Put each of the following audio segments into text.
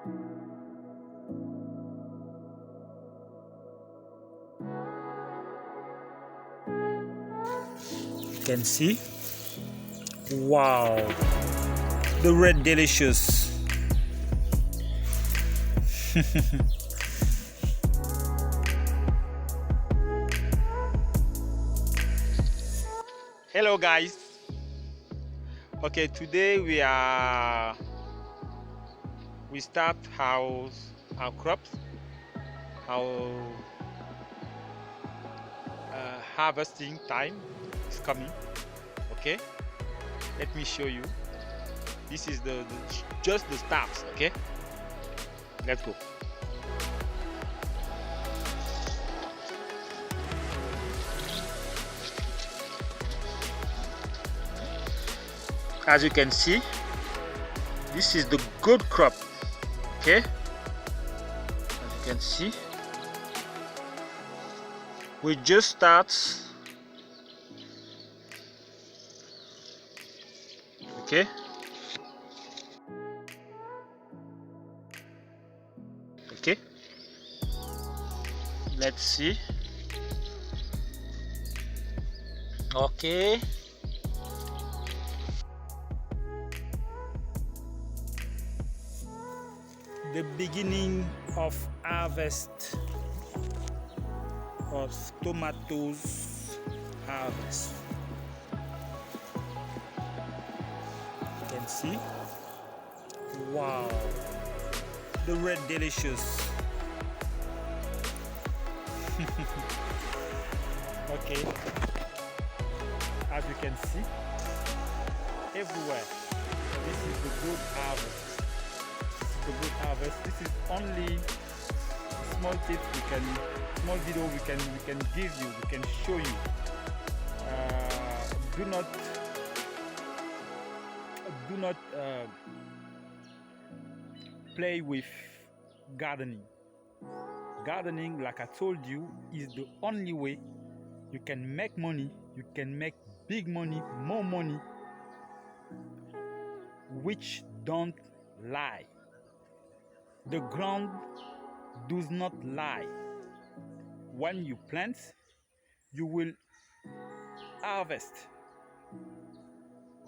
You can see, wow, the red delicious. Hello guys. Okay, today we start our crops, our harvesting time is coming. Okay, let me show you. This is just the start. Okay, let's go. As you can see, this is the good crop. Okay, as you can see, we just start. Okay, okay, let's see. Okay, the beginning of harvest of tomatoes harvest. You can see, wow, the red delicious. Okay, as you can see, everywhere, this is the good harvest. The good harvest. This is only a small tip small video we can give you, we can show you. Do not play with gardening. Gardening, like I told you, is the only way you can make money. You can make big money, more money, which don't lie. The ground does not lie. When you plant, you will harvest.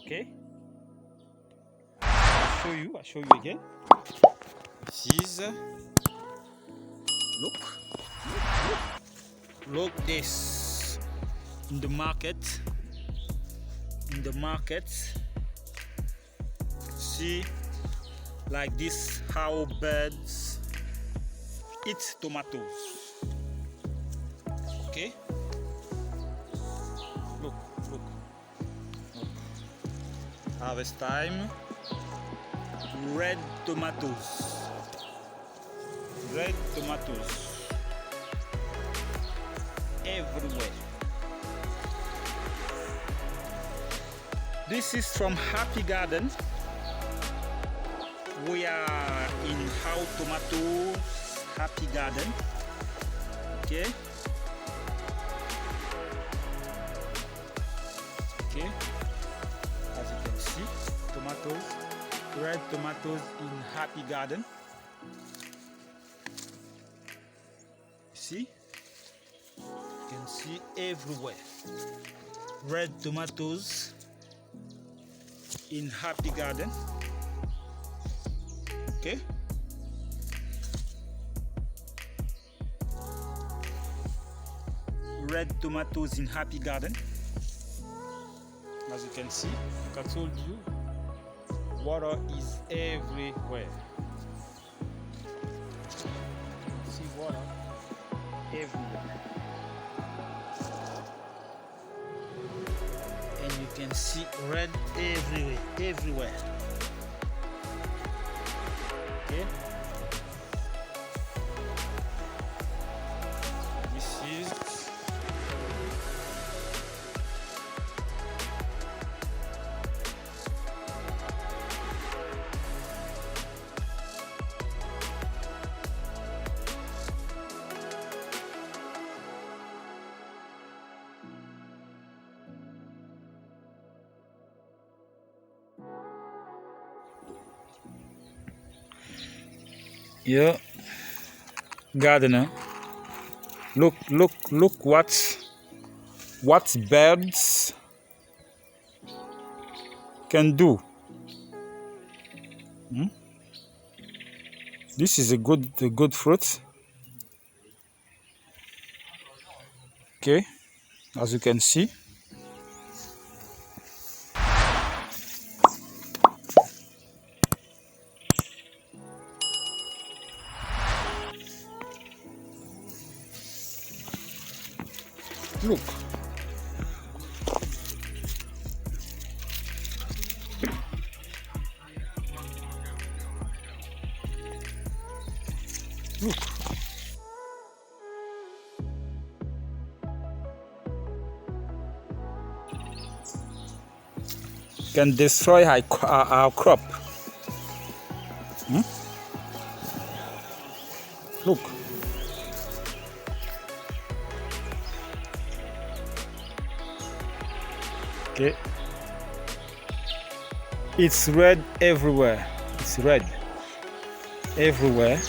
Okay? I'll show you again. This is look this in the market. See, like this, how birds eat tomatoes. Okay, look. Harvest time. Red tomatoes everywhere. This is from Happy Garden. We are in How Tomatoes Happy Garden. Okay, as you can see, tomatoes, red tomatoes in Happy Garden. See, you can see everywhere red tomatoes in Happy Garden. Okay, red tomatoes in Happy Garden. As you can see, like I told you, water is everywhere. See water everywhere, and you can see red everywhere. Okay, this is Yeah, gardener. Look what birds can do. Hmm? This is a good fruit. Okay, as you can see. Look. Look. Can destroy our crop. Hmm? Look. Okay. It's red everywhere. It's red everywhere.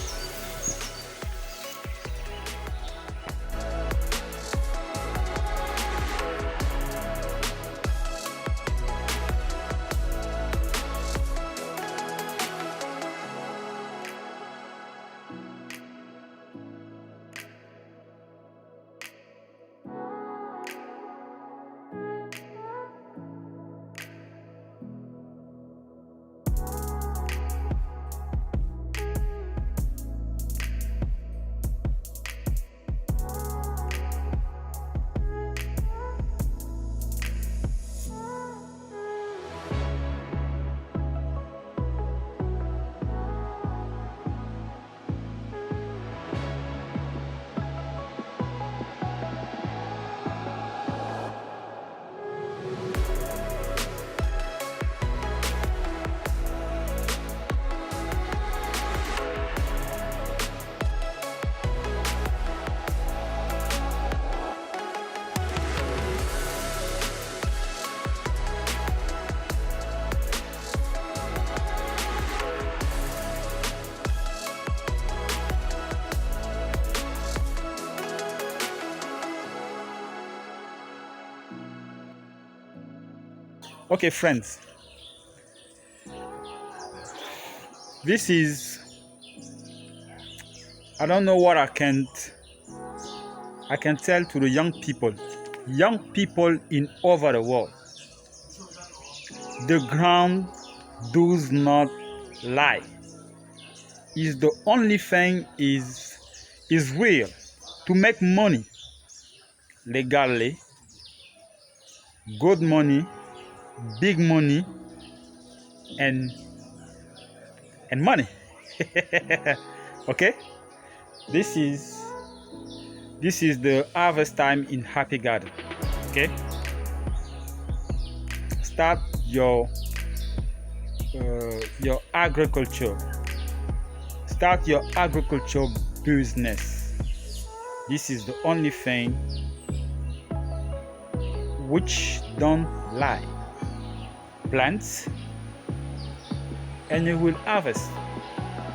Okay, friends. This is, I don't know what I can tell to the young people in over the world. The ground does not lie. Is the only thing is real. To make money legally, good money, big money, and money. Okay, this is the harvest time in Happy Garden. Okay, start your agriculture. Start your agriculture business. This is the only thing which don't lie. Plant and you will harvest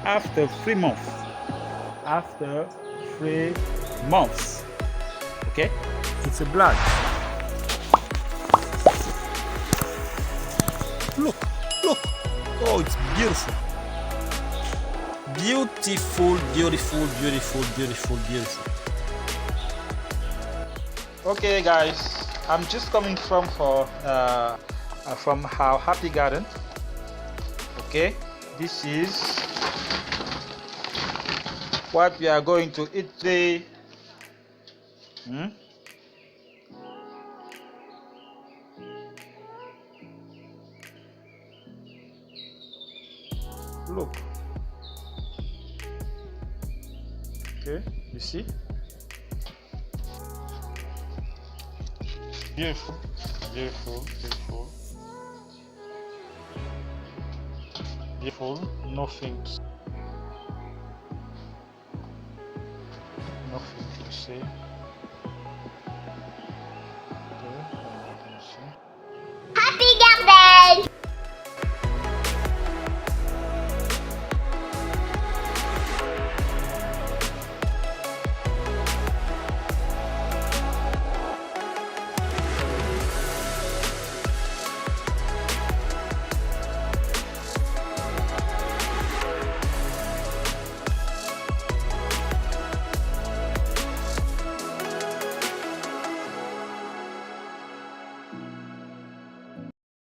after 3 months. After 3 months. Okay? It's a blood. Look. Oh, it's beautiful. Beautiful. Okay, guys, I'm just coming from our Happy Garden. Okay, this is what we are going to eat today. Look. Okay, you see? Beautiful. Nothing to say.